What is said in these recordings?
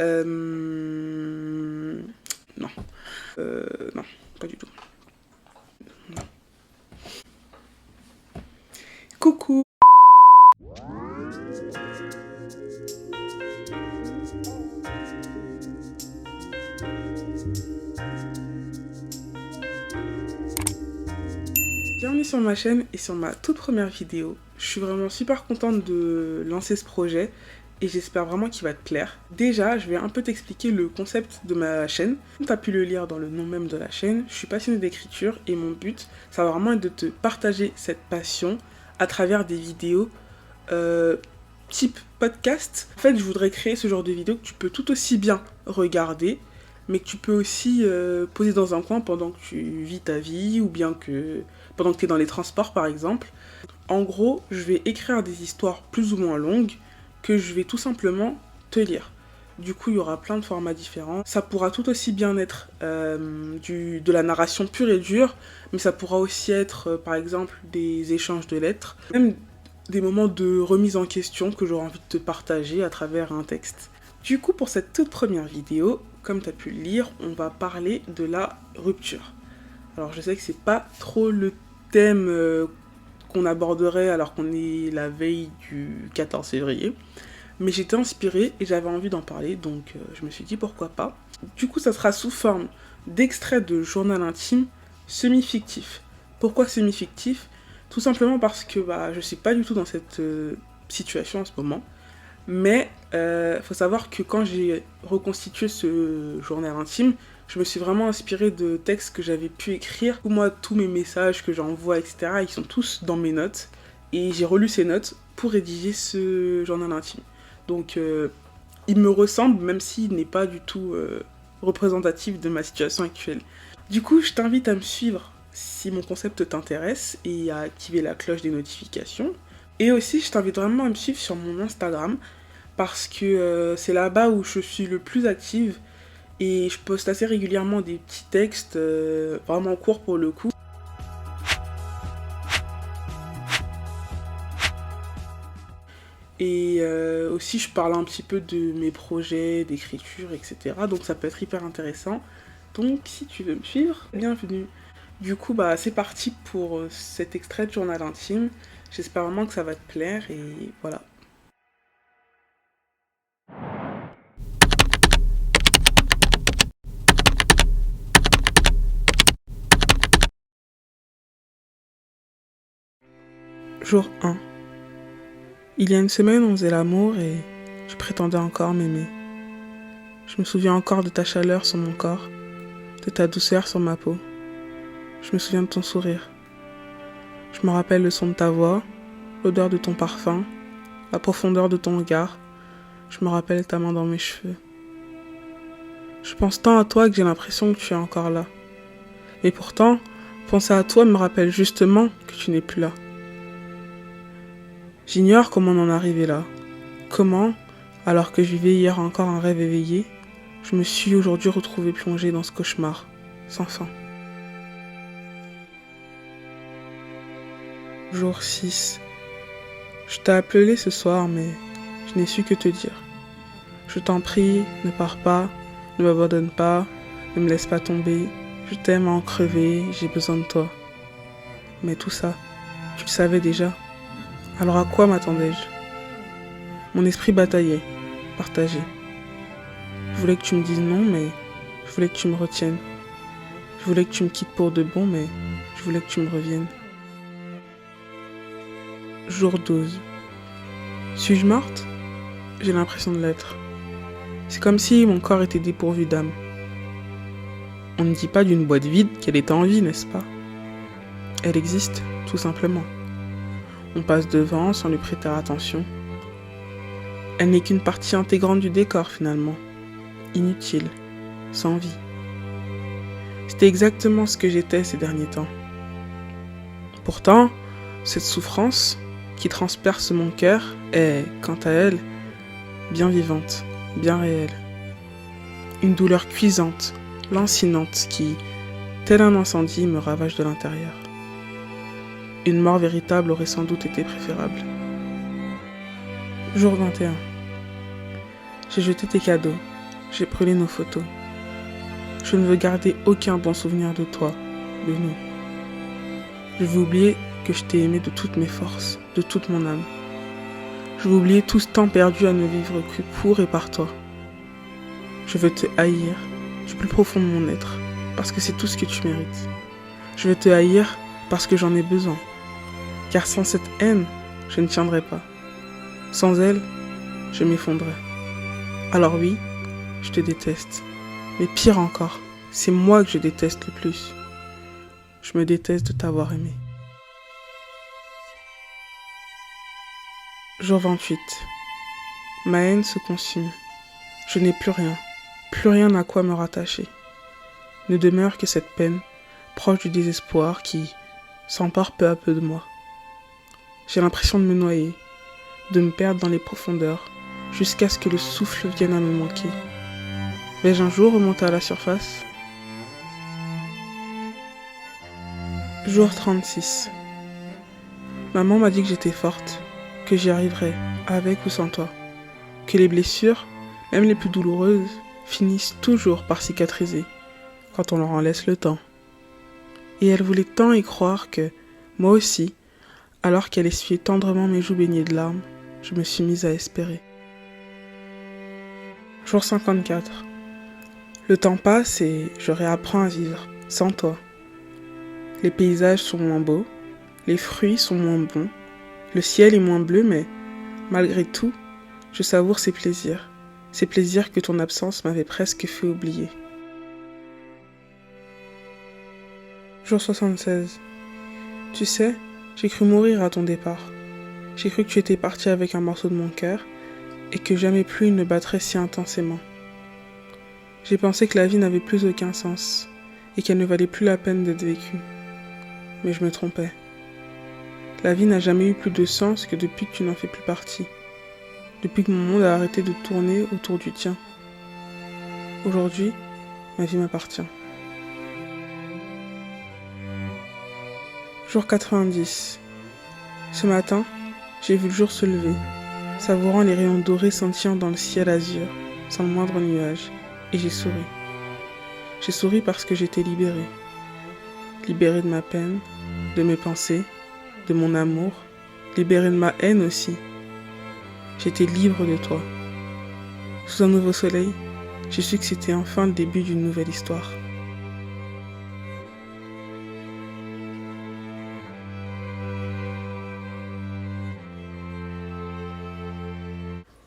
Non. Non, pas du tout. Non. Coucou. Bienvenue sur ma chaîne et sur ma toute première vidéo. Je suis vraiment super contente de lancer ce projet et j'espère vraiment qu'il va te plaire. Déjà, je vais un peu t'expliquer le concept de ma chaîne. Comme tu as pu le lire dans le nom même de la chaîne, je suis passionnée d'écriture et mon but, ça va vraiment être de te partager cette passion à travers des vidéos type podcast. En fait, je voudrais créer ce genre de vidéo que tu peux tout aussi bien regarder, mais que tu peux aussi poser dans un coin pendant que tu vis ta vie ou bien que pendant que tu es dans les transports par exemple. En gros, je vais écrire des histoires plus ou moins longues que je vais tout simplement te lire. Du coup, il y aura plein de formats différents. Ça pourra tout aussi bien être de la narration pure et dure, mais ça pourra aussi être, par exemple, des échanges de lettres, même des moments de remise en question que j'aurai envie de te partager à travers un texte. Du coup, pour cette toute première vidéo, comme tu as pu le lire, on va parler de la rupture. Alors, je sais que c'est pas trop le thème qu'on aborderait alors qu'on est la veille du 14 février. Mais j'étais inspirée et j'avais envie d'en parler, donc je me suis dit pourquoi pas. Du coup, ça sera sous forme d'extrait de journal intime semi-fictif. Pourquoi semi-fictif? Tout simplement parce que je suis pas du tout dans cette situation en ce moment. Mais faut savoir que quand j'ai reconstitué ce journal intime, je me suis vraiment inspirée de textes que j'avais pu écrire. Moi, tous mes messages que j'envoie, etc., ils sont tous dans mes notes. Et j'ai relu ces notes pour rédiger ce journal intime. Donc, il me ressemble, même s'il n'est pas du tout représentatif de ma situation actuelle. Du coup, je t'invite à me suivre si mon concept t'intéresse et à activer la cloche des notifications. Et aussi, je t'invite vraiment à me suivre sur mon Instagram parce que c'est là-bas où je suis le plus active et je poste assez régulièrement des petits textes vraiment courts pour le coup. Et aussi, je parle un petit peu de mes projets d'écriture, etc. Donc ça peut être hyper intéressant. Donc si tu veux me suivre, bienvenue. Du coup, c'est parti pour cet extrait de journal intime. J'espère vraiment que ça va te plaire et voilà. Jour 1. Il y a une semaine, on faisait l'amour et je prétendais encore m'aimer. Je me souviens encore de ta chaleur sur mon corps, de ta douceur sur ma peau. Je me souviens de ton sourire. Je me rappelle le son de ta voix, l'odeur de ton parfum, la profondeur de ton regard. Je me rappelle ta main dans mes cheveux. Je pense tant à toi que j'ai l'impression que tu es encore là. Et pourtant, penser à toi me rappelle justement que tu n'es plus là. J'ignore comment on en est arrivé là. Comment, alors que je vivais hier encore un rêve éveillé, je me suis aujourd'hui retrouvée plongée dans ce cauchemar, sans fin. Jour 6. Je t'ai appelé ce soir, mais je n'ai su que te dire. Je t'en prie, ne pars pas, ne m'abandonne pas, ne me laisse pas tomber. Je t'aime à en crever, j'ai besoin de toi. Mais tout ça, tu le savais déjà. Alors à quoi m'attendais-je? Mon esprit bataillait, partagé. Je voulais que tu me dises non, mais je voulais que tu me retiennes. Je voulais que tu me quittes pour de bon, mais je voulais que tu me reviennes. Jour 12. Suis-je morte? J'ai l'impression de l'être. C'est comme si mon corps était dépourvu d'âme. On ne dit pas d'une boîte vide qu'elle est en vie, n'est-ce pas? Elle existe, tout simplement. On passe devant sans lui prêter attention. Elle n'est qu'une partie intégrante du décor finalement. Inutile, sans vie. C'était exactement ce que j'étais ces derniers temps. Pourtant, cette souffrance qui transperce mon cœur est, quant à elle, bien vivante, bien réelle. Une douleur cuisante, lancinante qui, tel un incendie, me ravage de l'intérieur. Une mort véritable aurait sans doute été préférable. Jour 21. J'ai jeté tes cadeaux. j'ai brûlé nos photos. Je ne veux garder aucun bon souvenir de toi, de nous. Je veux oublier que je t'ai aimé de toutes mes forces, de toute mon âme. Je veux oublier tout ce temps perdu à ne vivre que pour et par toi. Je veux te haïr du plus profond de mon être, parce que c'est tout ce que tu mérites. Je veux te haïr parce que j'en ai besoin. Car sans cette haine, je ne tiendrai pas. Sans elle, je m'effondrerai. Alors oui, je te déteste. Mais pire encore, c'est moi que je déteste le plus. Je me déteste de t'avoir aimé. Jour 28. Ma haine se consume. Je n'ai plus rien à quoi me rattacher. Ne demeure que cette peine, proche du désespoir qui s'empare peu à peu de moi. J'ai l'impression de me noyer, de me perdre dans les profondeurs, jusqu'à ce que le souffle vienne à me manquer. Vais-je un jour remonter à la surface ? Jour 36. Maman m'a dit que j'étais forte, que j'y arriverais, avec ou sans toi. Que les blessures, même les plus douloureuses, finissent toujours par cicatriser, quand on leur en laisse le temps. Et elle voulait tant y croire que, moi aussi, alors qu'elle essuyait tendrement mes joues baignées de larmes, je me suis mise à espérer. Jour 54. Le temps passe et je réapprends à vivre, sans toi. Les paysages sont moins beaux, les fruits sont moins bons, le ciel est moins bleu, mais malgré tout, je savoure ces plaisirs que ton absence m'avait presque fait oublier. Jour 76. Tu sais, j'ai cru mourir à ton départ. J'ai cru que tu étais parti avec un morceau de mon cœur et que jamais plus il ne battrait si intensément. J'ai pensé que la vie n'avait plus aucun sens et qu'elle ne valait plus la peine d'être vécue. Mais je me trompais. La vie n'a jamais eu plus de sens que depuis que tu n'en fais plus partie. Depuis que mon monde a arrêté de tourner autour du tien. Aujourd'hui, ma vie m'appartient. Jour 90. Ce matin, j'ai vu le jour se lever, savourant les rayons dorés scintillant dans le ciel azur, sans le moindre nuage, et j'ai souri. J'ai souri parce que j'étais libérée. Libérée de ma peine, de mes pensées, de mon amour, libérée de ma haine aussi. J'étais libre de toi. Sous un nouveau soleil, j'ai su que c'était enfin le début d'une nouvelle histoire.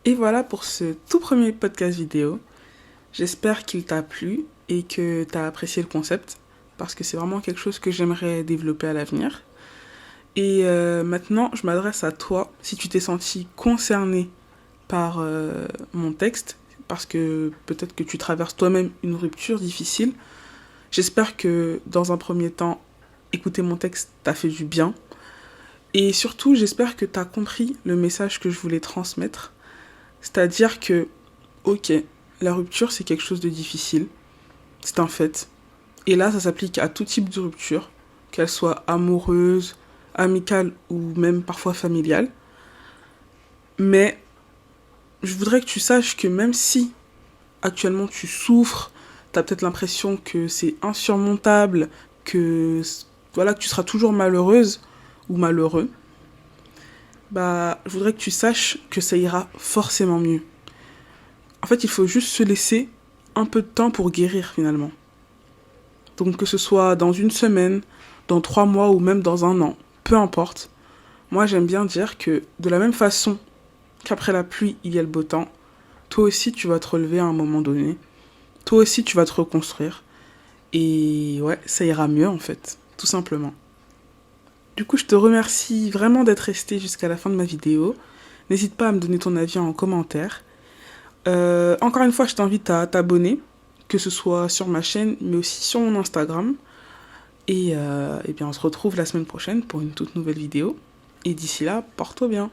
Et voilà pour ce tout premier podcast vidéo. J'espère qu'il t'a plu et que tu as apprécié le concept, parce que c'est vraiment quelque chose que j'aimerais développer à l'avenir. Et maintenant, je m'adresse à toi, si tu t'es senti concerné par mon texte, parce que peut-être que tu traverses toi-même une rupture difficile. J'espère que dans un premier temps, écouter mon texte t'a fait du bien. Et surtout, j'espère que tu as compris le message que je voulais transmettre. C'est-à-dire que, ok, la rupture c'est quelque chose de difficile, c'est un fait. Et là, ça s'applique à tout type de rupture, qu'elle soit amoureuse, amicale ou même parfois familiale. Mais je voudrais que tu saches que même si actuellement tu souffres, tu as peut-être l'impression que c'est insurmontable, que voilà, que tu seras toujours malheureuse ou malheureux, je voudrais que tu saches que ça ira forcément mieux. En fait, il faut juste se laisser un peu de temps pour guérir finalement. Donc que ce soit dans 1 semaine, dans 3 mois ou même dans 1 an, peu importe. Moi, j'aime bien dire que de la même façon qu'après la pluie, il y a le beau temps, toi aussi, tu vas te relever à un moment donné. Toi aussi, tu vas te reconstruire. Et ouais, ça ira mieux en fait, tout simplement. Du coup, je te remercie vraiment d'être resté jusqu'à la fin de ma vidéo. N'hésite pas à me donner ton avis en commentaire. Encore une fois, je t'invite à t'abonner, que ce soit sur ma chaîne, mais aussi sur mon Instagram. Et bien, on se retrouve la semaine prochaine pour une toute nouvelle vidéo. Et d'ici là, porte-toi bien.